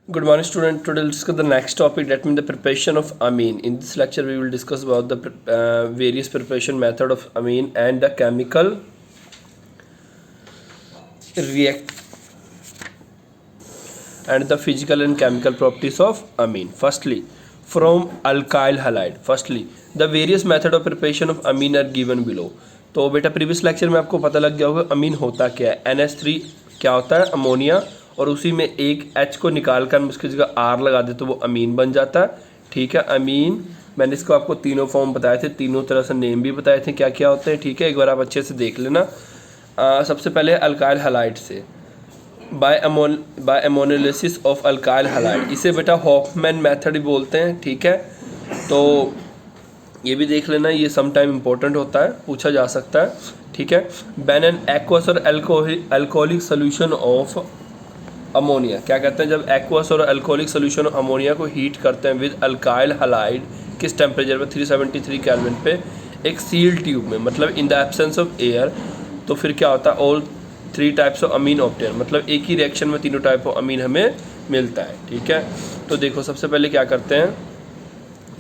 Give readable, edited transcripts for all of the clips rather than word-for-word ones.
Good morning, student. Today, we'll discuss the next topic, that means the preparation of amine. In this lecture, we will discuss about the various preparation method of amine and the chemical react and the physical and chemical properties of amine. Firstly, from alkyl halide. Firstly, the various method of preparation of amine are given below. तो बेटा previous lecture में आपको पता लग गया होगा अमीन होता क्या है। NH3 क्या होता है, अमोनिया, और उसी में एक H को निकाल कर उसकी जगह R लगा दे तो वो अमीन बन जाता है। ठीक है, अमीन मैंने इसको आपको तीनों फॉर्म बताए थे, तीनों तरह से नेम भी बताए थे क्या क्या होते हैं। ठीक है, एक बार आप अच्छे से देख लेना। सबसे पहले अल्काइल हैलाइड से बाय अमोनिलिसिस ऑफ अल्काइल हैलाइड, इसे बेटा हॉफमैन मेथड भी बोलते हैं। ठीक है, तो ये भी देख लेना, ये सम टाइम इम्पोर्टेंट होता है, पूछा जा सकता है। ठीक है, बैन एन एक्वस और अल्कोहलिक सोल्यूशन ऑफ अमोनिया, क्या कहते हैं, जब एक्वस और अल्कोहलिक सोल्यूशन ऑफ अमोनिया को हीट करते हैं विद अल्काइल हैलाइड, किस टेम्परेचर पे, 373 केल्विन पे, एक सील ट्यूब में, मतलब in the absence of air, तो फिर क्या होता है, all 3 types of amine obtain, मतलब एक ही रिएक्शन में तीनों टाइप ऑफ अमीन हमें मिलता है। ठीक है, तो देखो सबसे पहले क्या करते हैं,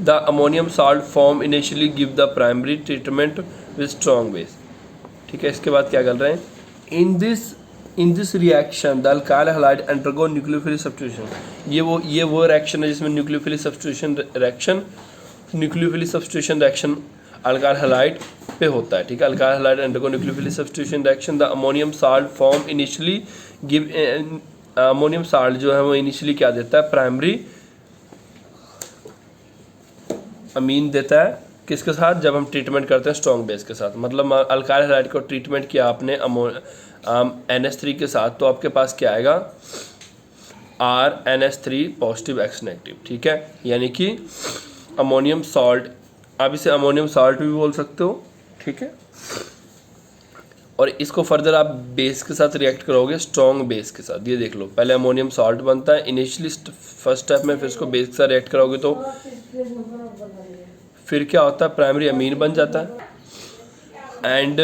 the ammonium salt form initially give the primary treatment with strong base. ठीक है, इसके बाद क्या कर रहे हैं, in this reaction the alkyl halide undergo nucleophilic substitution. ये वो रिएक्शन है जिसमें nucleophilic substitution reaction alkyl halide पे होता है। ठीक है, alkyl halide undergo nucleophilic substitution reaction, the ammonium salt form initially give, ammonium salt जो है वो इनिशियली क्या देता है, प्राइमरी अमीन देता है, किसके साथ, जब हम ट्रीटमेंट करते हैं स्ट्रॉन्ग बेस के साथ। मतलब अल्काइल हैलाइड को ट्रीटमेंट किया आपने NH3 के साथ, तो आपके पास क्या आएगा, RNH3 पॉजिटिव X नेगेटिव। ठीक है, यानी कि अमोनियम सॉल्ट, आप इसे अमोनियम सॉल्ट भी बोल सकते हो। ठीक है, और इसको फर्दर आप बेस के साथ रिएक्ट करोगे, स्ट्रॉन्ग बेस के साथ। ये देख लो, पहले अमोनियम सॉल्ट बनता है इनिशियली फर्स्ट स्टेप में, फिर इसको बेस के साथ रिएक्ट करोगे तो फिर क्या होता है, प्राइमरी अमीन बन जाता है। And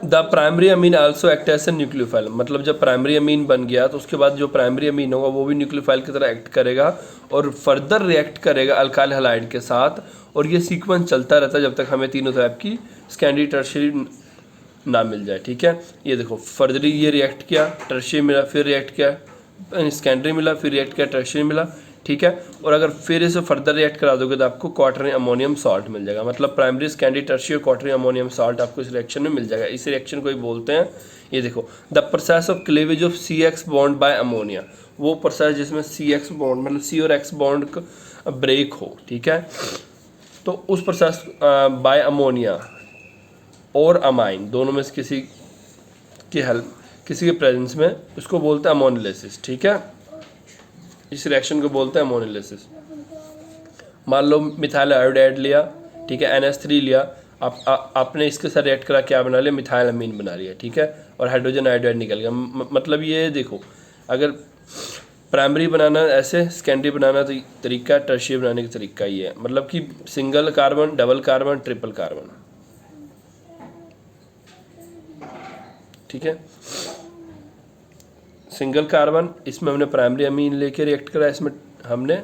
the primary amine also act as a nucleophile, मतलब जब प्राइमरी अमीन बन गया तो उसके बाद जो प्राइमरी अमीन होगा वो भी न्यूक्लियोफाइल की तरह एक्ट करेगा और फर्दर रिएक्ट करेगा अल्काइल हैलाइड के साथ, और ये सीक्वेंस चलता रहता है जब तक हमें तीनों टाइप की सेकेंडरी टर्शियरी ना मिल जाए। ठीक है, ये देखो फर्दरी ये रिएक्ट किया, टर्शियरी मिला, फिर रिएक्ट किया, सेकेंडरी मिला, फिर रिएक्ट किया, टर्शियरी मिला। ठीक है, और अगर फिर इसे फर्दर रिएक्ट करा दोगे तो आपको क्वार्टरनी अमोनियम सॉल्ट मिल जाएगा, मतलब प्राइमरी, सेकेंडरी, टर्शियरी और क्वार्टरनी अमोनियम सॉल्ट आपको इस रिएक्शन में मिल जाएगा। इस रिएक्शन को ही बोलते हैं, ये देखो, the process of cleavage of CX bond by ammonia, वो प्रोसेस जिसमें CX बॉन्ड, मतलब C और X बॉन्ड ब्रेक हो। ठीक है, तो उस प्रोसेस बाय अमोनिया और अमाइन, दोनों में से किसी की हेल्प, किसी के प्रेजेंस में, उसको बोलते हैं अमोनिलिसिस। ठीक है, इस रिएक्शन को बोलते हैं अमोनिलिसिस। मान लो मिथाइल आयोडाइड लिया, ठीक है, NH3 लिया, आपने इसके साथ रिएक्ट करा, क्या बना लिया, मिथाइल अमीन बना लिया। ठीक है, और हाइड्रोजन आयोडाइड निकल गया। मतलब ये देखो, अगर प्राइमरी बनाना ऐसे, सेकेंडरी बनाना तो तरीका, टर्शियरी बनाने का तरीका ये है, मतलब कि single carbon, double carbon, triple carbon. ठीक है, सिंगल कार्बन, इसमें हमने प्राइमरी अमीन लेके रिएक्ट करा, इसमें हमने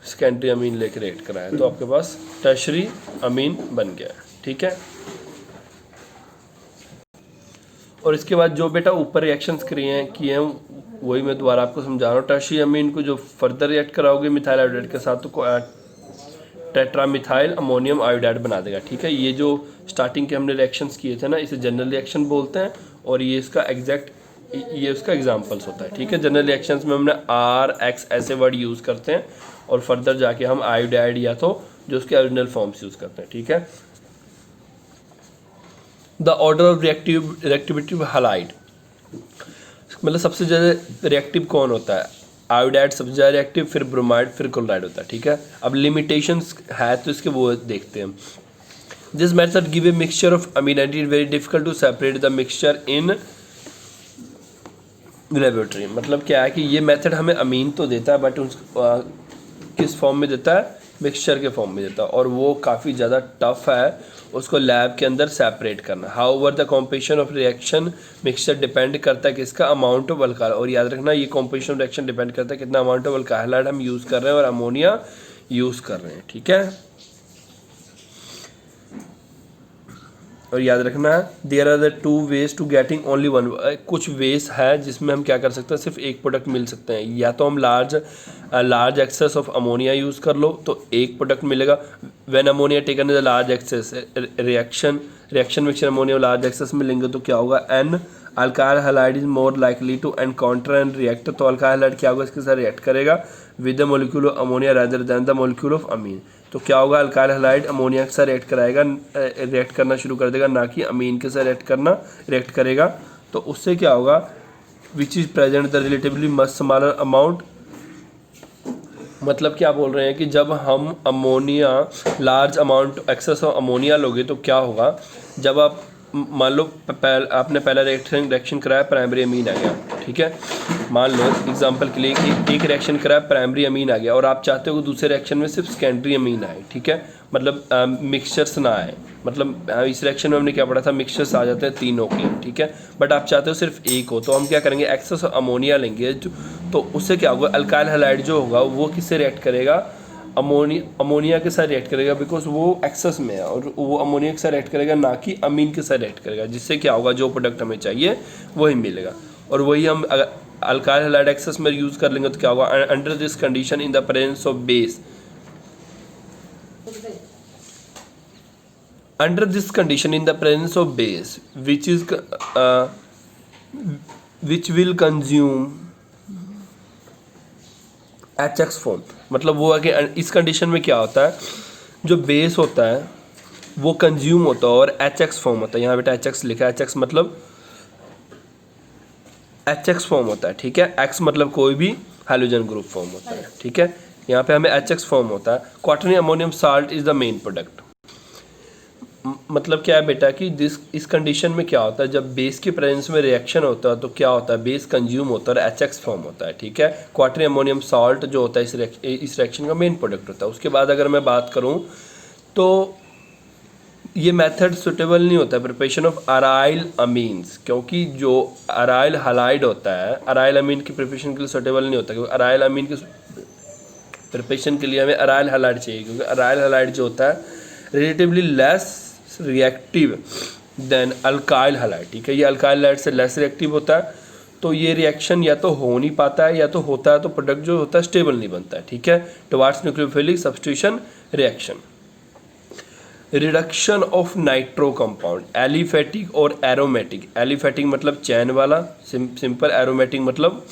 सेकेंडरी अमीन लेके रिएक्ट कराया, तो आपके पास टर्शियरी अमीन बन गया। ठीक है, और इसके बाद जो बेटा ऊपर रिएक्शंस किए हैं वही मैं दोबारा आपको समझा रहा हूँ। टर्शियरी अमीन को जो फर्दर रिएक्ट कराओगे मिथाइल आयोडाइड के साथ तो टेट्रामिथाइल अमोनियम आयोडाइड बना देगा। ठीक है, ये जो स्टार्टिंग के हमने रिएक्शंस किए थे ना, इसे जनरल रिएक्शन बोलते हैं, और ये इसका ये उसका एग्जांपल्स होता है। ठीक है, जनरल रिएक्शंस में हमने RX ऐसे वर्ड यूज़ करते हैं, और फर्दर जाके हम आयोडाइड या तो जो उसके ओरिजिनल फॉर्म्स यूज़ करते हैं। ठीक है, the order of reactivity halide, मतलब सबसे ज़्यादा रिएक्टिव कौन होता है, आयोडाइड सबसे ज़्यादा रिएक्टिव, फिर ब्रोमाइड, फिर क्लोराइड होता है। ठीक है, अब लिमिटेशंस है तो इसके वो देखते हैं। This method give a mixture of amine and it very difficult to separate the mixture in laboratory. मतलब क्या है कि ये मेथड हमें अमीन तो देता है, बट किस फॉर्म में देता है, मिक्सचर के फॉर्म में देता है, और वो काफ़ी ज़्यादा टफ है, उसको लैब के अंदर सेपरेट करना। How over the composition of reaction mixture depend करता है किसका, अमाउंट ऑफ अल्काइल। और याद रखना ये कॉम्पोजिशन ऑफ रिएक्शन डिपेंड करता है कितना अमाउंट ऑफ अल्काइल हैलाइड हम यूज़ कर रहे हैं और अमोनिया यूज़ कर रहे हैं, ठीक है। और याद रखना there are the two ways to getting only one. कुछ वेज है जिसमें हम क्या कर सकते हैं, सिर्फ एक प्रोडक्ट मिल सकते हैं। या तो हम large excess of ammonia use कर लो तो एक प्रोडक्ट मिलेगा। When ammonia taken is a large excess reaction mixture ammonia large excess में लेंगे तो क्या होगा, an alkyl halide is more likely to encounter and react. तो अल्काइल हैलाइड क्या होगा, इसके साथ रिएक्ट करेगा with the molecule of ammonia rather than the molecule of amine. तो क्या होगा, अल्काइल हैलाइड अमोनिया के साथ रिएक्ट करना शुरू कर देगा, ना कि अमीन के साथ रिएक्ट करेगा। तो उससे क्या होगा, which is present the relatively much smaller amount. मतलब क्या बोल रहे हैं कि जब हम ammonia large amount access of ammonia लोगे तो क्या होगा, जब आप मान लो आपने पहला रिएक्शन कराया, प्राइमरी अमीन आ गया, ठीक है। मान लो एग्जांपल के लिए एक रिएक्शन कराया, प्राइमरी अमीन आ गया और आप चाहते हो कि दूसरे रिएक्शन में सिर्फ सेकेंडरी अमीन आए, ठीक है। मतलब मिक्सचर्स ना आए। मतलब इस रिएक्शन में हमने क्या पढ़ा था, मिक्सचर्स आ जाते हैं तीनों के, ठीक है। बट आप चाहते हो सिर्फ एक हो, तो हम क्या करेंगे, एक्सेस अमोनिया लेंगे। तो उससे क्या होगा, अल्काइल हैलाइड जो होगा वो किससे रिएक्ट करेगा, अमोनिया के साथ रिएक्ट करेगा, बिकॉज वो एक्सेस में है। और वो अमोनिया के साथ रिएक्ट करेगा, ना कि अमीन के साथ रिएक्ट करेगा। जिससे क्या होगा, जो प्रोडक्ट हमें चाहिए वही मिलेगा। और वही हम अगर अल्काइल हैलाइड एक्सेस में यूज़ कर लेंगे तो क्या होगा, under this condition in the presence of base, under this condition in the presence of base which will consume HX form. मतलब वो है कि इस कंडीशन में क्या होता है, जो बेस होता है वो कंज्यूम होता है और HX फॉर्म होता है। यहाँ बेटा HX लिखा है, HX मतलब HX फॉर्म होता है, ठीक है। X मतलब कोई भी हाइड्रोजन ग्रुप फॉर्म होता है, ठीक है। यहाँ पे हमें HX फॉर्म होता है। Quaternary ammonium salt is the main product. मतलब क्या है बेटा कि इस कंडीशन में क्या होता है, जब बेस के प्रेजेंस में रिएक्शन होता है तो क्या होता है, बेस कंज्यूम होता है और HX फॉर्म होता है, ठीक है। क्वाटरनरी अमोनियम सॉल्ट जो होता है इस रिएक्शन का मेन प्रोडक्ट होता है। उसके बाद अगर मैं बात करूं तो ये मेथड सुटेबल नहीं होता है प्रिपरेशन ऑफ अराइल अमीन्स, क्योंकि जो अराइल हैलाइड होता है अराइल अमीन की प्रिपरेशन के लिए सुटेबल नहीं होता, क्योंकि अराइल अमीन की प्रिपरेशन के लिए हमें अराइल हैलाइड चाहिए, क्योंकि अराइल हैलाइड जो होता है relatively less reactive than alkyl halide, ठीक है। ये अल्काइल हैलाइड से लेस रिएक्टिव होता है, तो ये रिएक्शन या तो हो नहीं पाता है, या तो होता है तो प्रोडक्ट जो होता है स्टेबल नहीं बनता है, ठीक है। Towards nucleophilic substitution reaction. Reduction of nitro compound, aliphatic और एरोमेटिक। एलिफेटिक मतलब चैन वाला, सिंपल। एरोमेटिक मतलब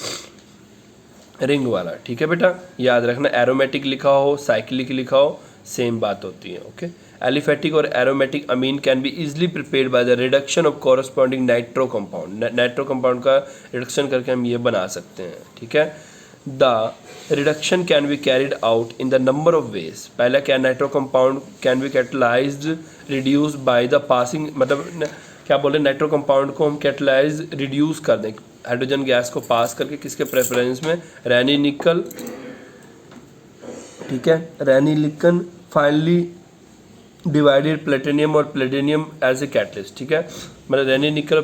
रिंग वाला, ठीक है बेटा। याद रखना, एरोमेटिक लिखा हो साइक्लिक लिखा हो सेम बात होती है, ओके। एलिफेटिक और aromatic amine can be easily prepared by the reduction of corresponding nitro compound. Nitro compound का रिडक्शन करके हम ये बना सकते हैं, ठीक है। The reduction can be carried out in the number of ways. पहला क्या, nitro compound can be catalysed reduce by the passing, मतलब क्या बोले, नाइट्रो कंपाउंड को हम कैटलाइज रिड्यूस कर दें हाइड्रोजन गैस को पास करके, किसके प्रेफरेंस में, रैनी निकल, ठीक है। रैनी निकल फाइनली डिवाइडेड प्लेटिनियम और प्लेटिनियम एज ए कैटलिस्ट, ठीक है। मतलब रैनी निकल और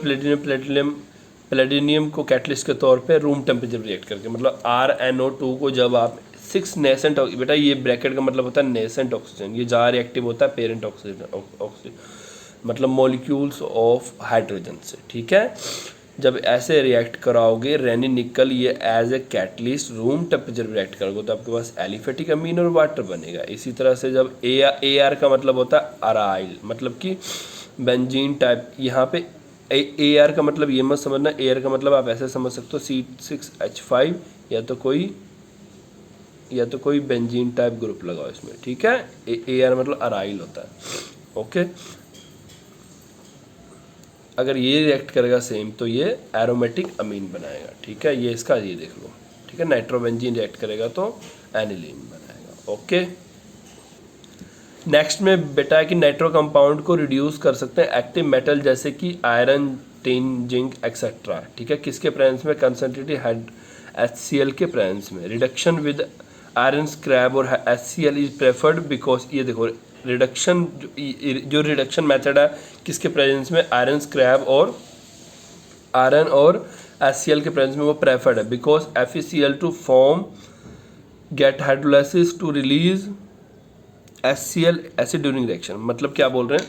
प्लेटिनियम को कैटलिस्ट के तौर पे रूम टेम्परेचर रिएक्ट करके, मतलब RnO2 को जब आप 6 नेसेंट, बेटा ये ब्रैकेट का मतलब होता है नेसेंट ऑक्सीजन, ये ज़्यादा रिएक्टिव होता है पेरेंट ऑक्सीजन मतलब मॉलिक्यूल्स ऑफ हाइड्रोजन से, ठीक है। जब ऐसे रिएक्ट कराओगे रैनी निकल, ये as a catalyst room temperature react करोगे तो आपके पास एलिफेटिक अमीन और वाटर बनेगा। इसी तरह से जब AR का मतलब होता है अराइल, मतलब कि बेंजीन टाइप। यहाँ पे AR का मतलब ये मत समझना, AR का मतलब आप ऐसे समझ सकते हो C6H5 या तो कोई बेंजीन टाइप ग्रुप लगाओ इसमें, ठीक है। AR मतलब अराइल होता है, ओके। अगर ये रिएक्ट करेगा सेम तो ये एरोमेटिक अमीन बनाएगा, ठीक है। ये इसका ये देख लो, ठीक है। नाइट्रोबेंजीन रिएक्ट करेगा तो एनिलीन बनाएगा, ओके। नेक्स्ट में बेटा है कि नाइट्रो कंपाउंड को रिड्यूस कर सकते हैं एक्टिव मेटल जैसे कि आयरन, टिन, जिंक एक्सेट्रा, ठीक है। किसके प्रेजेंस में, कंसंट्रेटेड HCl के प्रेजेंस में। रिडक्शन विद आयरन स्क्रैप और HCl इज प्रेफर्ड बिकॉज, ये देखो रिडक्शन जो रिडक्शन मेथड है किसके प्रेजेंस में, आयरन स्क्रैप और आयरन और HCl के प्रेजेंस में वो प्रेफर्ड है, because FeCl two form get hydrolysis to release HCl acid during reaction. मतलब क्या बोल रहे हैं,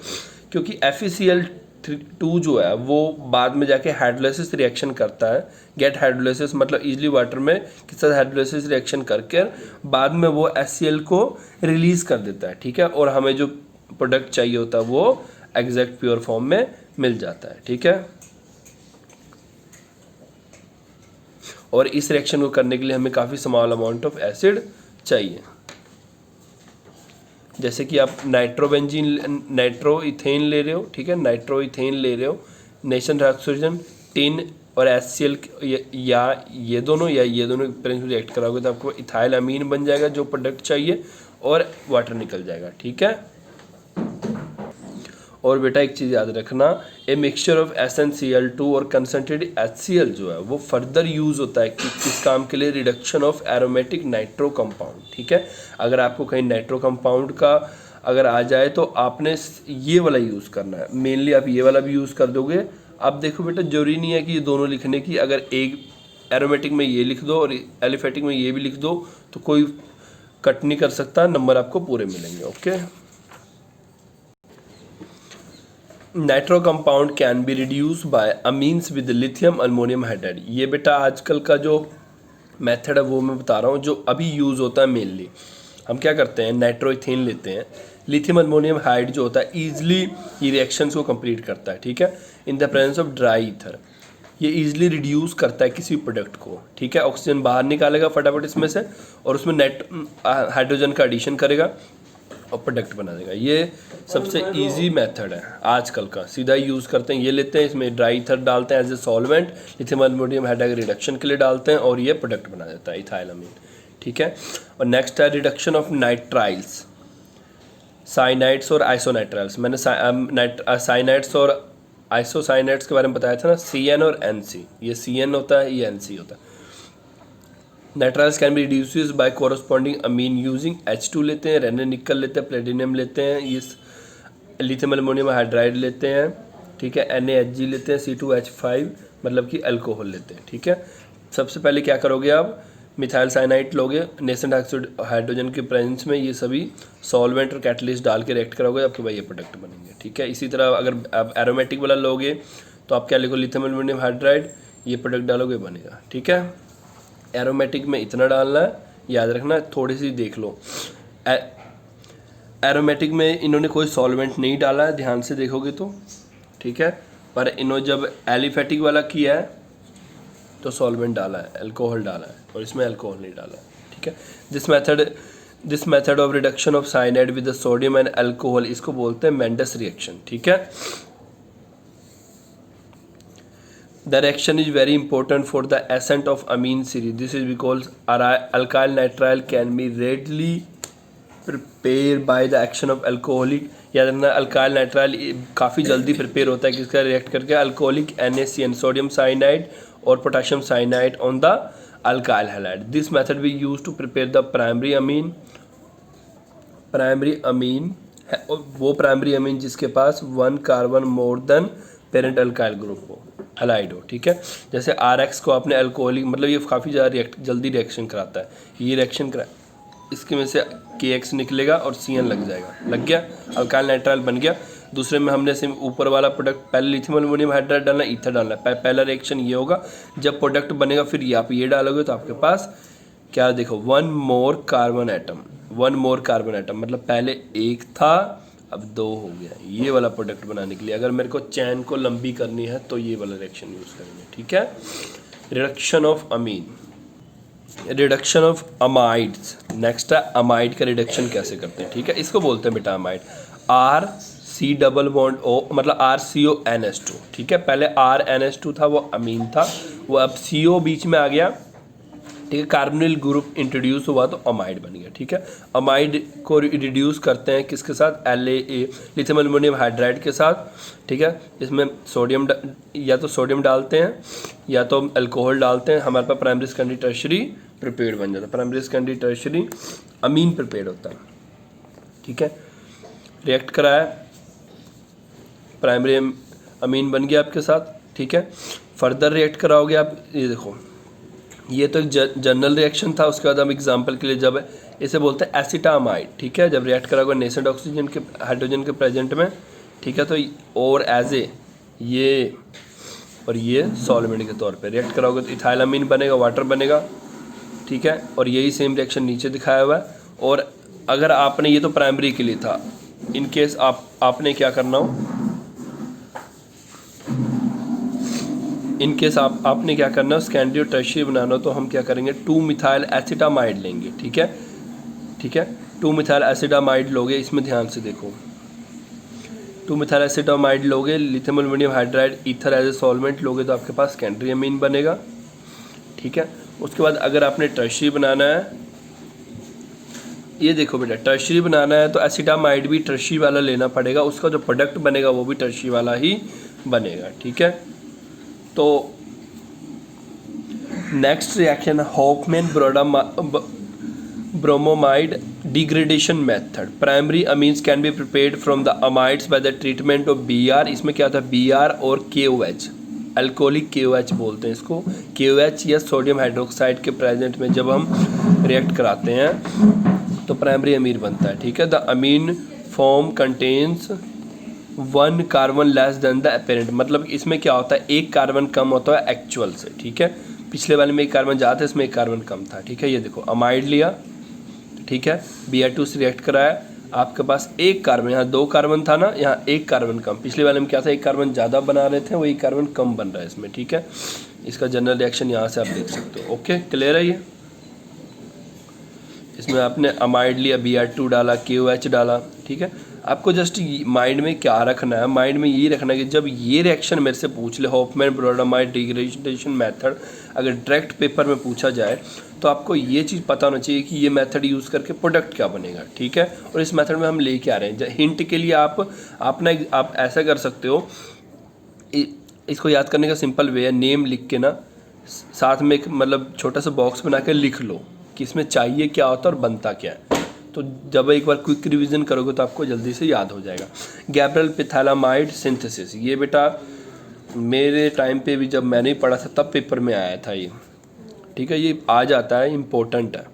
क्योंकि FeCl2 जो है वो बाद में जाके हाइड्रोलाइसिस रिएक्शन करता है, गेट हाइड्रोलाइसिस मतलब इजली वाटर में किस तरह हाइड्रोलाइसिस रिएक्शन करके बाद में वो HCl को रिलीज कर देता है, ठीक है, और हमें जो प्रोडक्ट चाहिए होता है वो एग्जैक्ट प्योर फॉर्म में मिल जाता है, ठीक है। और इस रिएक्शन को करने के लिए हमें काफ़ी स्मॉल अमाउंट ऑफ एसिड चाहिए, जैसे कि आप नाइट्रोइथेन ले रहे हो, ठीक है, नाइट्रोइथेन ले रहे हो, नेशन ऑक्सीजन, टिन और HCl या ये दोनों रिएक्ट कराओगे तो आपको इथाइल अमीन बन जाएगा जो प्रोडक्ट चाहिए और वाटर निकल जाएगा, ठीक है। और बेटा एक चीज़ याद रखना, ए मिक्सचर ऑफ SnCl2 और कंसनट्रेटेड HCl जो है वो फर्दर यूज़ होता है किस काम के लिए, reduction of aromatic nitro compound, ठीक है। अगर आपको कहीं नाइट्रो कंपाउंड का अगर आ जाए तो आपने ये वाला यूज़ करना है, मेनली आप ये वाला भी यूज़ कर दोगे। अब देखो बेटा जरूरी नहीं है कि ये दोनों लिखने की, अगर एक एरोमेटिक में ये लिख दो और एलिफेटिक में ये भी लिख दो तो कोई कट नहीं कर सकता, नंबर आपको पूरे मिलेंगे, okay. Nitro compound can be reduce bye amines with lithium aluminium hydride. ये बेटा आजकल का जो मेथड है वो मैं बता रहा हूँ जो अभी यूज़ होता है मेनली। हम क्या करते हैं, नाइट्रोइथेन लेते हैं, लिथियम अल्मोनियम हाइड जो होता है ईजिली ये रिएक्शंस को कंप्लीट करता है, ठीक है, in the presence of dry ether. ये ईजिली रिड्यूस करता है किसी प्रोडक्ट को, ठीक है, ऑक्सीजन बाहर निकालेगा फटाफट इसमें से और उसमें हाइड्रोजन का एडिशन करेगा और प्रोडक्ट बना देगा। ये सबसे इजी मेथड है आजकल का, सीधा यूज़ करते हैं, ये लेते हैं, इसमें ड्राई ईथर डालते हैं as a solvent, lithium aluminium hydride reduction के लिए डालते हैं और ये प्रोडक्ट बना देता है इथाइल अमीन, ठीक है। और नेक्स्ट है रिडक्शन ऑफ नाइट्राइल्स, साइनाइड्स और आइसोनाइट्राइल्स। मैंने साइनाइड्स और आइसोसाइनाइड्स के बारे में बताया था ना, CN और NC, ये CN होता है, ये NC होता है। Nitriles can be reduce by corresponding amine using H2 लेते हैं, रेने निकल लेते हैं, प्लेटिनम लेते हैं, ये लिथियम अल्मोनियम हाइड्राइड लेते हैं, ठीक है, NaHg लेते हैं, C2H5 मतलब कि अल्कोहल लेते हैं, ठीक है। सबसे पहले क्या करोगे आप, मिथाइल साइनाइड लोगे, नेसेंट ऑक्साइड हाइड्रोजन के प्रेजेंस में, ये सभी सॉल्वेंट और कैटलिस्ट डाल के रिएक्ट करोगे, आपके भाई ये प्रोडक्ट बनेंगे, ठीक है। इसी तरह अगर आप एरोमेटिक वाला लोगे तो आप क्या लिखो, लिथियम अल्मोनियम हाइड्राइड, ये प्रोडक्ट डालोगे बनेगा, ठीक है। एरोमेटिक में इतना डालना है, याद रखना, थोड़ी सी देख लो। एरोमेटिक में इन्होंने कोई सॉल्वेंट नहीं डाला है, ध्यान से देखोगे तो, ठीक है, पर इन्होंने जब एलिफेटिक वाला किया है तो सॉल्वेंट डाला है, अल्कोहल डाला है, और इसमें अल्कोहल नहीं डाला है, ठीक है। This method of reduction of cyanide with sodium and alcohol, इसको बोलते हैं मेंडस रिएक्शन, ठीक है। The reaction is very important for the ascent of amine series. This is because alkyl nitrile can be readily prepared by the action of alcoholic, याद रखना alkyl nitrile काफ़ी जल्दी prepare होता है किसका, रिएक्ट करके अल्कोहलिक NaCN सोडियम साइनाइड और potassium cyanide on the alkyl halide. This method we use to prepare the primary amine वो प्राइमरी अमीन जिसके पास 1 carbon more than parent alkyl group हो, हैलाइड हो, ठीक है। जैसे RX को आपने अल्कोहलिक, मतलब ये काफ़ी ज़्यादा जल्दी रिएक्शन कराता है, ये रिएक्शन करा, इसके में से KX निकलेगा और CN लग जाएगा, लग गया, अल्काइल नाइट्राइल बन गया। दूसरे में हमने सिर्फ ऊपर वाला प्रोडक्ट, पहले लिथियम अल्मोनियम हाइड्राइड डालना, ईथर डालना, पहला रिएक्शन ये होगा, जब प्रोडक्ट बनेगा फिर ये आप ये डालोगे तो आपके पास क्या, देखो 1 मोर कार्बन एटम मतलब पहले एक था अब 2 हो गया, ये वाला प्रोडक्ट बनाने के लिए अगर मेरे को चैन को लंबी करनी है तो ये वाला रिएक्शन यूज़ करेंगे, ठीक है। Reduction of amine, reduction of amides, next है अमाइड का रिडक्शन कैसे करते हैं, ठीक है। इसको बोलते हैं बेटा amide, RC double bond O मतलब RCONS2, ठीक है। पहले RNS2 था वो अमीन था, वो अब CO बीच में आ गया, ठीक है, कार्बोनिल ग्रुप इंट्रोड्यूस हुआ तो अमाइड बन गया, ठीक है। अमाइड को रिड्यूस करते हैं किसके साथ, LaA लिथियम अल्मोनियम हाइड्राइड के साथ, ठीक है। इसमें सोडियम या तो सोडियम डालते हैं या तो अल्कोहल डालते हैं, हमारे पास प्राइमरी सेकेंडरी टर्शियरी प्रिपेयर्ड बन जाता है, प्राइमरी सेकेंडरी टर्शियरी अमीन प्रिपेयर्ड होता है, ठीक है। रिएक्ट कराया, प्राइमरी अमीन बन गया आपके साथ, ठीक है। फर्दर रिएक्ट कराओगे आप, ये देखो ये तो एक जनरल रिएक्शन था। उसके बाद हम एग्जांपल के लिए जब इसे बोलते हैं एसिटामाइड, ठीक है, जब रिएक्ट कराओगे नेसेंट ऑक्सीजन के हाइड्रोजन के प्रेजेंट में, ठीक है, तो और एज ए ये और ये सॉल्वेंट के तौर पे रिएक्ट कराओगे तो इथाइलामीन बनेगा, वाटर बनेगा, ठीक है। और यही सेम रिएक्शन नीचे दिखाया हुआ है। और अगर आपने, ये तो प्राइमरी के लिए था, इन केस आपने क्या करना हो, इन केस आपने क्या करना है, सेकेंडरी और टर्शियरी बनाना हो, तो हम क्या करेंगे, 2 मिथाइल एसिटामाइड लेंगे, ठीक है, ठीक है। 2 मिथाइल एसिटामाइड लोगे, इसमें ध्यान से देखो, 2 मिथाइल एसिटामाइड लोगे, lithium aluminium hydride ether as a solvent लोगे तो आपके पास सेकेंडरी अमीन बनेगा, ठीक है। उसके बाद अगर आपने टर्शियरी बनाना है, ये देखो बेटा, टर्शियरी बनाना है तो एसिटामाइड भी टर्शियरी वाला लेना पड़ेगा, उसका जो प्रोडक्ट बनेगा वो भी टर्शियरी वाला ही बनेगा, ठीक है। तो next reaction Hofmann bromamide degradation method. Primary amines can be prepared from the amides by the treatment of BR. इसमें क्या होता है, बीआर और KOH, अल्कोहलिक KOH बोलते हैं इसको, KOH या सोडियम हाइड्रोक्साइड के प्रेजेंट में जब हम रिएक्ट कराते हैं तो प्राइमरी अमीन बनता है, ठीक है। The amine form contains 1 carbon less than the apparent, मतलब इसमें क्या होता है, 1 कार्बन कम होता है एक्चुअल से, ठीक है। पिछले वाले में 1 कार्बन ज़्यादा था, इसमें 1 कार्बन कम था, ठीक है। ये देखो अमाइड लिया, ठीक है, Br2 से रिएक्ट कराया, आपके पास 1 कार्बन, यहाँ 2 कार्बन था ना, यहाँ 1 कार्बन कम, पिछले वाले में क्या था, 1 कार्बन ज़्यादा बना रहे थे, वो 1 कार्बन कम बन रहा है इसमें, ठीक है। इसका जनरल रिएक्शन यहाँ से आप देख सकते हो, ओके, क्लियर है ये। इसमें आपने अमाइड लिया, Br2 डाला, KOH डाला, ठीक है। आपको जस्ट माइंड में क्या रखना है, माइंड में ये रखना है कि जब ये रिएक्शन मेरे से पूछ ले, हॉफमैन ब्रोमाइड डिग्रेडेशन मेथड, अगर डायरेक्ट पेपर में पूछा जाए तो आपको ये चीज़ पता होना चाहिए कि ये मेथड यूज़ करके प्रोडक्ट क्या बनेगा, ठीक है। और इस मेथड में हम लेके आ रहे हैं, हिंट के लिए आप ऐसा कर सकते हो, इसको याद करने का सिंपल वे है, नेम लिख के ना साथ में एक मतलब छोटा सा बॉक्स बना के लिख लो कि इसमें चाहिए क्या होता है और बनता क्या है। तो जब एक बार क्विक रिवीजन करोगे तो आपको जल्दी से याद हो जाएगा। गैब्रियल पिथैलामाइड सिंथेसिस, ये बेटा मेरे टाइम पे भी जब मैंने पढ़ा था तब पेपर में आया था ये, ठीक है, ये आ जाता है, इम्पोर्टेंट है।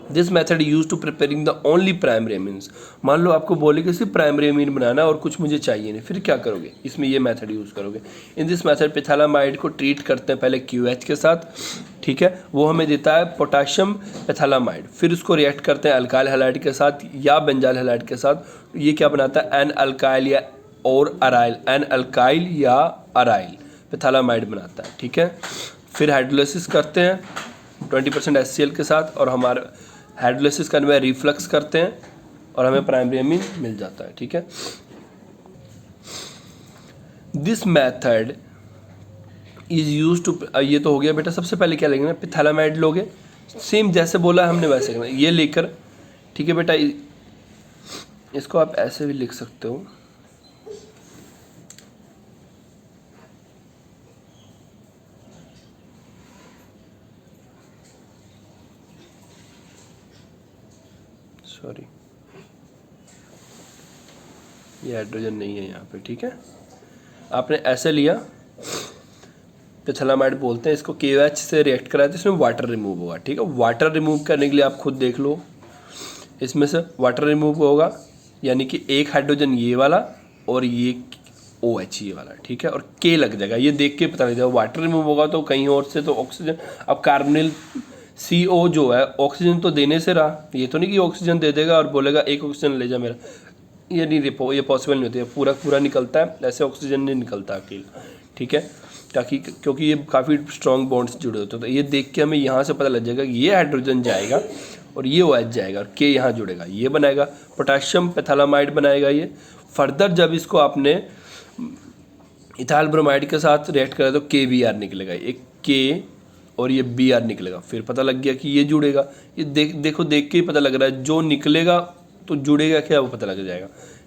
This method use to preparing the only primary amines. मान लो आपको बोले कि सिर्फ प्राइमरी अमीन बनाना है और कुछ मुझे चाहिए नहीं, फिर क्या करोगे, इसमें ये मेथड यूज़ करोगे। इन दिस मेथड पिथैलामाइड को ट्रीट करते हैं पहले QH के साथ, ठीक है, वो हमें देता है पोटाशियम पिथैलामाइड, फिर उसको रिएक्ट करते हैं अल्काइल हैलाइड के साथ या बेंजाइल हैलाइड के साथ, ये क्या बनाता है, एन अल्काइल या और अराइल, एन अल्काइल या अराइल पिथैलामाइड बनाता है, ठीक है। फिर हाइड्रोलाइसिस करते हैं 20% HCl के साथ, और हमारे हाइड्रोलाइसिस करने में रिफ्लक्स करते हैं और हमें प्राइमरी अमीन मिल जाता है, ठीक है। This method is use to, ये तो हो गया बेटा, सबसे पहले क्या लेंगे ना, पिथैलामाइड लोगे, सेम जैसे बोला हमने वैसे करना, ये लेकर, ठीक है बेटा, इसको आप ऐसे भी लिख सकते हो, सॉरी ये हाइड्रोजन नहीं है यहाँ पे, ठीक है। आपने ऐसे लिया, पिथैलामाइड बोलते हैं इसको, KOH से रिएक्ट कराया तो इसमें वाटर रिमूव होगा, ठीक है। वाटर रिमूव करने के लिए आप खुद देख लो, इसमें से वाटर रिमूव होगा, यानी कि एक हाइड्रोजन ये वाला और ये OH ये वाला, ठीक है, और K लग जाएगा, ये देख के पता लग जाएगा। वाटर रिमूव होगा तो कहीं और से तो ऑक्सीजन, अब कार्बोनिल CO जो है ऑक्सीजन तो देने से रहा, ये तो नहीं कि ऑक्सीजन दे देगा और बोलेगा एक ऑक्सीजन ले जा मेरा, ये नहीं, ये पॉसिबल नहीं होती है, पूरा निकलता है, ऐसे ऑक्सीजन नहीं निकलता अकेला, ठीक है, ताकि क्योंकि ये काफ़ी स्ट्रॉन्ग बॉन्ड्स जुड़े होते हैं। तो ये देख के हमें यहाँ से पता लग जाएगा कि ये हाइड्रोजन जाएगा और ये OH जाएगा और K यहाँ जुड़ेगा, ये बनाएगा पोटाशियम पिथैलामाइड बनाएगा ये। फर्दर जब इसको आपने इथाइल ब्रोमाइड के साथ रिएक्ट करा तो KBr निकलेगा, एक K और ये Br निकलेगा, फिर पता लग गया कि ये जुड़ेगा, ये देखो देख के ही पता लग रहा है, जो निकलेगा तो जुड़ेगा क्या वो पता लग जाएगा,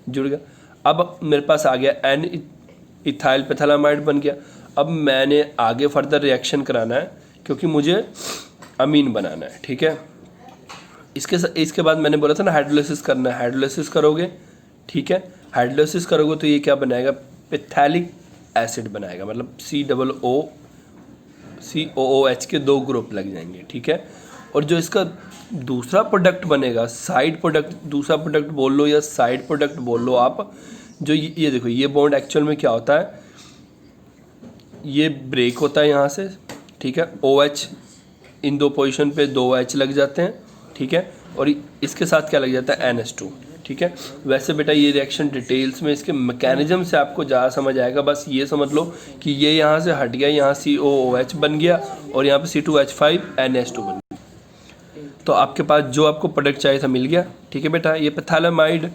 जुड़ेगा। अब मेरे पास आ गया N इथाइल पिथैलामाइड बन गया। अब मैंने आगे फर्दर रिएक्शन कराना है क्योंकि मुझे अमीन बनाना है, ठीक है। इसके बाद मैंने बोला था ना हाइड्रोलाइसिस करना है, हाइड्रोलाइसिस करोगे, ठीक है। हाइड्रोलिसिस करोगे तो ये क्या बनाएगा, पैथेलिक एसिड बनाएगा, मतलब COOH के 2 ग्रुप लग जाएंगे, ठीक है। और जो इसका दूसरा प्रोडक्ट बनेगा, साइड प्रोडक्ट, दूसरा प्रोडक्ट बोल लो या साइड प्रोडक्ट बोल लो आप, जो ये देखो, ये बॉन्ड एक्चुअल में क्या होता है, ये ब्रेक होता है यहाँ से, ठीक है। OH इन 2 पोजीशन पे 2 H लग जाते हैं, ठीक है। और इसके साथ क्या लग जाता है, NH2, ठीक है। वैसे बेटा ये रिएक्शन डिटेल्स में इसके मैकेनिज्म से आपको ज़्यादा समझ आएगा, बस ये समझ लो कि ये यहाँ से हट गया, यहाँ COOH बन गया और यहाँ पे C2H5 NH2 बन गया। तो आपके पास जो आपको प्रोडक्ट चाहिए था मिल गया, ठीक है बेटा। ये पैथालामाइड,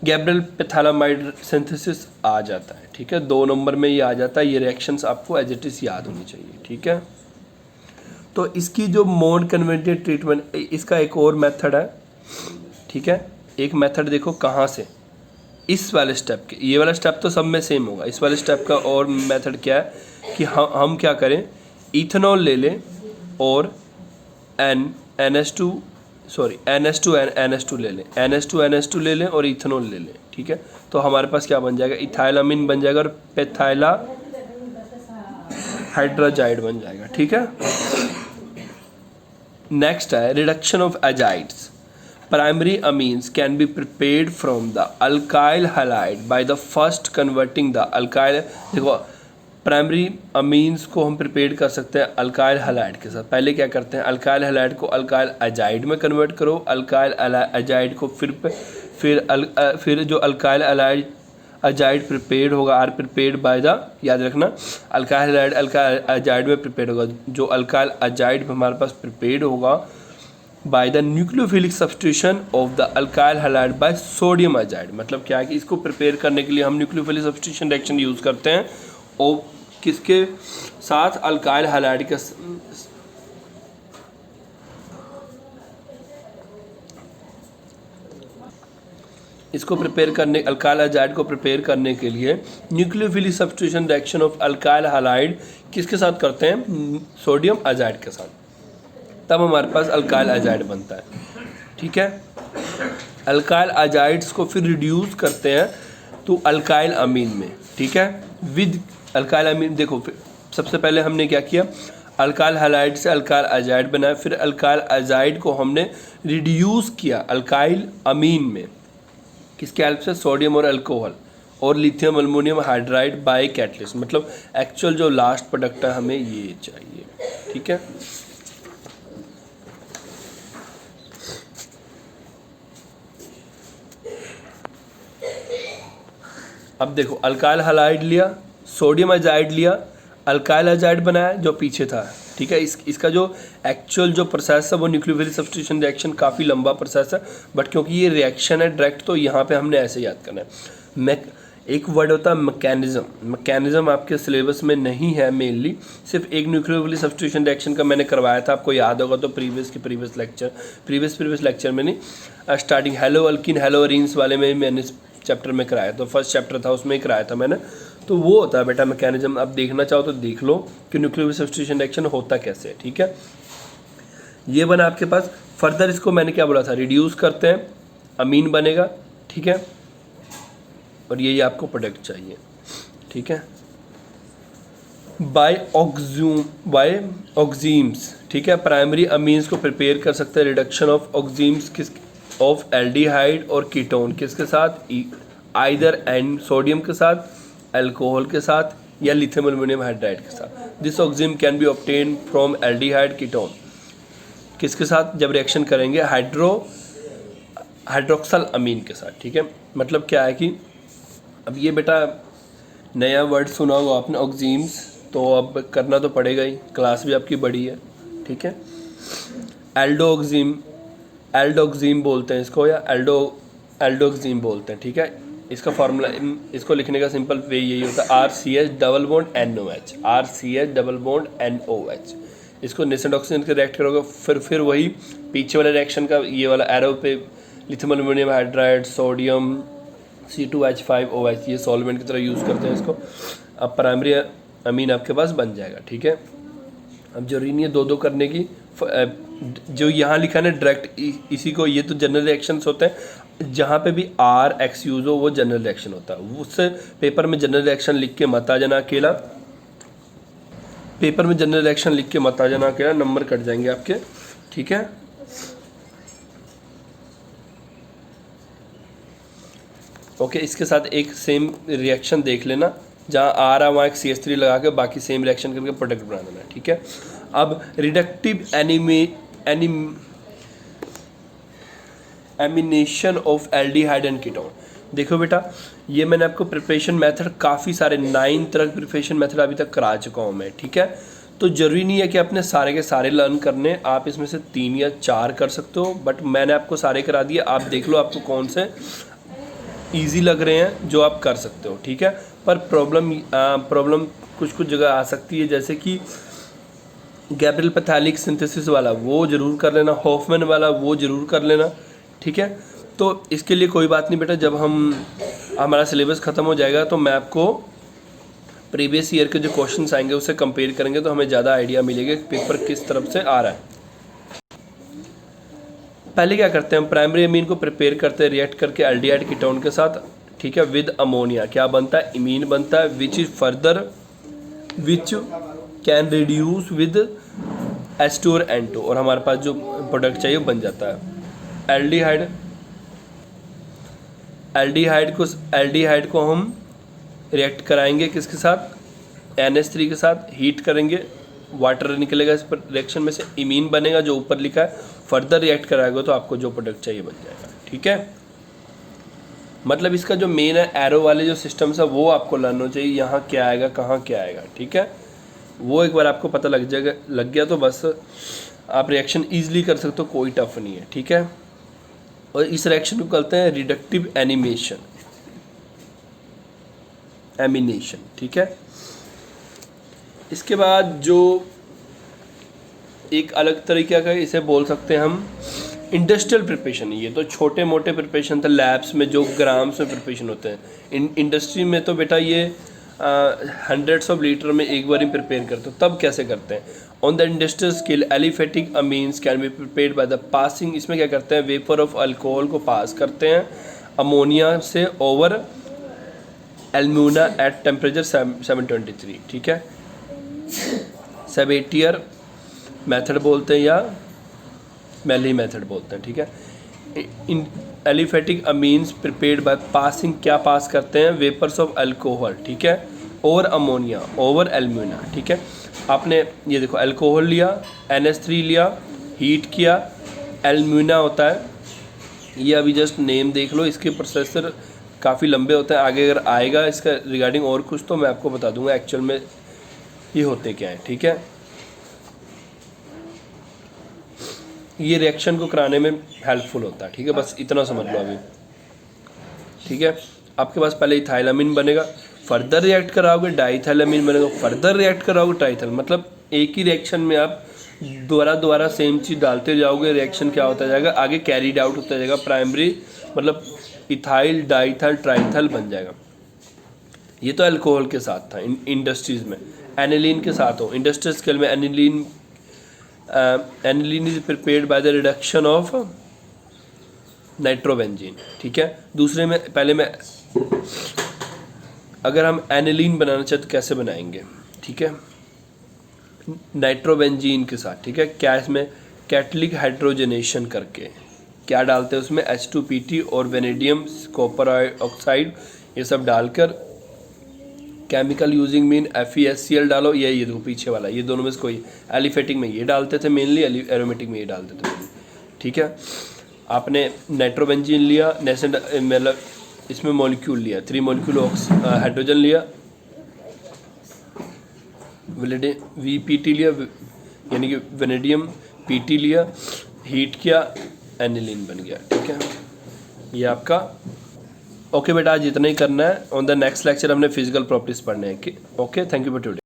गैब्रियल पैथालामाइड सिंथेसिस आ जाता है, ठीक है। 2 नंबर में ये आ जाता है। ये रिएक्शंस आपको एज इट इज़ याद होनी चाहिए, ठीक है। तो इसकी जो मोड कन्वर्टेड ट्रीटमेंट, इसका एक और मेथड है, ठीक है। एक मेथड देखो कहाँ से, इस वाले स्टेप के, ये वाला स्टेप तो सब में सेम होगा, इस वाले स्टेप का और मेथड क्या है कि हम क्या करें, इथेनॉल ले लें और NH2 ले लें, NH2 ले लें और इथेनॉल ले लें, ठीक है। तो हमारे पास क्या बन जाएगा, इथाइलामीन बन जाएगा और पैथाइला हाइड्रोजाइड बन जाएगा, ठीक है। नेक्स्ट है reduction of azides. Primary amines can be prepared from the alkyl halide by the first converting the alkyl. देखो प्राइमरी अमीन्स को हम प्रिपेयर कर सकते हैं अल्काइल हैलाइड के साथ। पहले क्या करते हैं, अल्काइल हैलाइड को अल्काइल एजाइड में कन्वर्ट करो, अल्काइल एजाइड को फिर जो अल्काइल एजाइड प्रिपेयर्ड होगा आर प्रिपेयर्ड बाय द, याद रखना अल्काइल हैलाइड अल्काइल एजाइड में प्रिपेयर्ड होगा। जो अल्काइल एजाइड हमारे पास प्रिपेयर्ड होगा by the nucleophilic substitution of the alkyl halide by sodium azide. मतलब क्या है कि इसको प्रिपेयर करने के लिए हम न्यूक्लियोफिलिक सब्स्टिट्यूशन रिएक्शन यूज़ करते हैं और किसके साथ, अल्काइल हैलाइड के, इसको प्रिपेयर करने, अल्काइल एजाइड को प्रिपेयर करने के लिए nucleophilic substitution reaction of alkyl halide किसके साथ करते हैं, सोडियम एजाइड के साथ, तब हमारे पास अल्काइल एजाइड बनता है, ठीक है। अल्काइल एजाइड्स को फिर रिड्यूस करते हैं तो अल्काइल अमीन में, ठीक है। विद अल्काइल अमीन, देखो सबसे पहले हमने क्या किया, अल्काइल हैलाइड से अल्काइल एजाइड बनाया, फिर अल्काइल एजाइड को हमने रिड्यूस किया अल्काइल अमीन में, किसके हेल्प से, सोडियम और अल्कोहल और lithium aluminium hydride by catalyst. मतलब एक्चुअल जो लास्ट प्रोडक्ट है हमें ये चाहिए, ठीक है। अब देखो अल्काइल हैलाइड लिया, सोडियम एजाइड लिया, अल्काइल एजाइड बनाया जो पीछे था, ठीक है। इसका जो एक्चुअल जो प्रोसेस है वो न्यूक्लियोफिलिक सब्स्टिट्यूशन रिएक्शन काफ़ी लंबा प्रोसेस है, बट क्योंकि ये रिएक्शन है डायरेक्ट तो यहाँ पे हमने ऐसे याद करना है। एक वर्ड होता है मैकेनिज्म, मैकेनिज्म आपके सिलेबस में नहीं है मेनली, सिर्फ एक न्यूक्लियोफिलिक सब्स्टिट्यूशन रिएक्शन का मैंने करवाया था, आपको याद होगा तो प्रीवियस लेक्चर में नहीं, starting hello alkene hello arenes वाले में मैंने चैप्टर में कराया, तो फर्स्ट चैप्टर था उसमें ही कराया था मैंने। तो वो होता है बेटा मैकेनिज्म, आप देखना चाहो तो देख लो कि न्यूक्लियोफिलिक सब्स्टिट्यूशन रिएक्शन होता कैसे है, ठीक है। ये बना आपके पास, फर्दर इसको मैंने क्या बोला था, रिड्यूस करते हैं, अमीन बनेगा, ठीक है। और ये आपको प्रोडक्ट चाहिए, ठीक है। बाय ऑक्जीम्स, ठीक है। प्राइमरी अमीन्स को प्रिपेयर कर सकते हैं, रिडक्शन ऑफ ऑक्जीम्स ऑफ एल्डिहाइड और कीटोन किसके साथ, आइदर एंड सोडियम के साथ, अल्कोहल के साथ या लिथियम अल्मोनियम हाइड्राइड के साथ। This oxime can be obtain from aldehyde ketone, किसके साथ, जब रिएक्शन करेंगे हाइड्रोक्सल अमीन के साथ, ठीक है। मतलब क्या है कि अब ये बेटा नया वर्ड सुना होगा आपने ऑक्सीम्स, तो अब करना तो पड़ेगा ही, क्लास भी आपकी बड़ी है, ठीक है। एल्डोक्सीम बोलते हैं इसको, या एल्डोक्सीम बोलते हैं, ठीक है। इसका फार्मूला, इसको लिखने का सिंपल वे यही होता है, RCH डबल बॉन्ड NOH। इसको नेसेंट ऑक्सीजन के रिएक्ट करोगे, फिर वही पीछे वाले रिएक्शन का ये वाला एरो पे lithium aluminium hydride, sodium, C2H5OH, ये सॉल्वेंट की तरह यूज़ करते हैं इसको। अब प्राइमरी अमीन आपके पास बन जाएगा, ठीक है। अब जरूरी नहीं है दो करने की, जो यहाँ लिखा है ना डायरेक्ट इसी को, ये तो जनरल रिएक्शंस होते हैं, जहाँ पे भी आर एक्स यूज हो वो जनरल रिएक्शन होता है। उससे पेपर में जनरल रिएक्शन लिख के मत आ जाना अकेला, पेपर में जनरल रिएक्शन लिख के मत आ जाना अकेला, नंबर कट जाएंगे आपके, ठीक है। ओके, इसके साथ एक सेम रिएक्शन देख लेना, जहाँ आ रहा वहाँ एक CH3 लगा के बाकी सेम रिएक्शन करके प्रोडक्ट बना देना, ठीक है। अब reductive ammunition of aldehyde and ketone. देखो बेटा, ये मैंने आपको प्रिपरेशन मेथड काफ़ी सारे 9 तरह के प्रिपरेशन मेथड अभी तक करा चुका हूँ मैं, ठीक है। तो ज़रूरी नहीं है कि आपने सारे के सारे लर्न करने, आप इसमें से 3 या 4 कर सकते हो, बट मैंने आपको सारे करा दिए। आप देख लो आपको कौन से ईजी लग रहे हैं जो आप कर सकते हो, ठीक है। पर प्रॉब्लम कुछ जगह आ सकती है, जैसे कि गैब्रियल पैथेलिक सिंथेसिस वाला वो ज़रूर कर लेना, हॉफमैन वाला वो ज़रूर कर लेना, ठीक है। तो इसके लिए कोई बात नहीं बेटा, जब हमारा सिलेबस ख़त्म हो जाएगा तो मैं आपको प्रीवियस ईयर के जो क्वेश्चंस आएंगे उससे कंपेयर करेंगे, तो हमें ज़्यादा आइडिया मिलेगा कि पेपर किस तरफ से आ रहा है। पहले क्या करते हैं हम, प्राइमरी अमीन को प्रिपेयर करते हैं रिएक्ट करके एल्डिहाइड कीटोन के साथ, ठीक है, विद अमोनिया। क्या बनता है, इमीन बनता है, which can reduce with H2 और N2, और हमारे पास जो प्रोडक्ट चाहिए वो बन जाता है। एल्डिहाइड को हम रिएक्ट कराएंगे किसके साथ, NH3 के साथ, हीट करेंगे, वाटर निकलेगा इस पर रिएक्शन में से, इमीन बनेगा जो ऊपर लिखा है, फर्दर रिएक्ट कराएगा तो आपको जो प्रोडक्ट चाहिए बन जाएगा, ठीक है। मतलब इसका जो मेन है एरो वाले जो सिस्टम्स है वो आपको लर्न हो चाहिए, यहाँ क्या आएगा कहाँ क्या आएगा, ठीक है। वो एक बार आपको पता लग गया तो बस आप रिएक्शन ईजिली कर सकते हो, कोई टफ नहीं है, ठीक है। और इस रिएक्शन को कहते हैं रिडक्टिव एमिनेशन, ठीक है। इसके बाद जो एक अलग तरीके का इसे बोल सकते हैं हम इंडस्ट्रियल प्रिपरेशन। ये तो छोटे मोटे प्रिपरेशन थे लैब्स में जो ग्राम्स में प्रिपरेशन होते हैं। इंडस्ट्री में तो बेटा ये हंड्रेड्स ऑफ लीटर में एक बार ही प्रिपेयर करते हो। तब कैसे करते हैं, on the industrial scale aliphatic amines can be prepared by the passing. इसमें क्या करते हैं, वेपर ऑफ अल्कोहल को पास करते हैं अमोनिया से ओवर एल्यूमिना एट टेम्परेचर 723, ठीक है। सेबेटियर मेथड बोलते हैं या मेली मेथड बोलते हैं, ठीक है। इन aliphatic amines prepared by passing, क्या पास करते हैं, वेपर्स ऑफ अल्कोहल, ठीक है, ओवर अमोनिया ओवर एल्यूमिना, ठीक है। आपने ये देखो अल्कोहल लिया, NH3 लिया, हीट किया, एल्यूमिना होता है, ये अभी जस्ट नेम देख लो, इसके प्रोसेसर काफ़ी लंबे होते हैं। आगे अगर आएगा इसका रिगार्डिंग और कुछ तो मैं आपको बता दूंगा एक्चुअल में ये होते क्या है, ठीक है। ये रिएक्शन को कराने में हेल्पफुल होता है, ठीक है। बस इतना समझ लो अभी, ठीक है। आपके पास पहले इथाइलामीन बनेगा, फर्दर रिएक्ट कराओगे डाइथाइलामीन बनेगा, फर्दर रिएक्ट कराओगे ट्राइथाइल। मतलब एक ही रिएक्शन में आप दोबारा सेम चीज़ डालते जाओगे, रिएक्शन क्या होता जाएगा, आगे कैरीड आउट होता जाएगा। प्राइमरी मतलब इथाइल डाइथाइल ट्राइथाइल बन जाएगा। ये तो अल्कोहल के साथ था इंडस्ट्रीज़ में। एनिलीन के साथ हो इंडस्ट्रियल स्केल में, aniline is prepared by the reduction of nitrobenzene, ठीक है। दूसरे में पहले में अगर हम एनिलीन बनाना चाहते तो कैसे बनाएंगे, ठीक है, नाइट्रोबेंजीन के साथ, ठीक है। क्या इसमें कैटलिक हाइड्रोजनेशन करके क्या डालते हैं उसमें, H2PT और वेनेडियम कॉपर ऑक्साइड ये सब डालकर, केमिकल यूजिंग मीन FeSCl डालो, ये देखो पीछे वाला, ये दोनों में से कोई, एलिफेटिक में ये डालते थे मेनली, एरोमेटिक में ये डालते थे, ठीक है। आपने नाइट्रोबेंजीन लिया, नेसेंट मतलब इसमें मॉलिक्यूल लिया, 3 मॉलिक्यूल हाइड्रोजन लिया, VPT लिया यानी कि वेनेडियम PT लिया, हीट किया, एनिलीन बन गया, ठीक है। ये आपका ओके बेटा, आज इतना ही करना है। ऑन द नेक्स्ट लेक्चर हमने फिजिकल प्रॉपर्टीज पढ़ने हैं। Okay, thank you for today.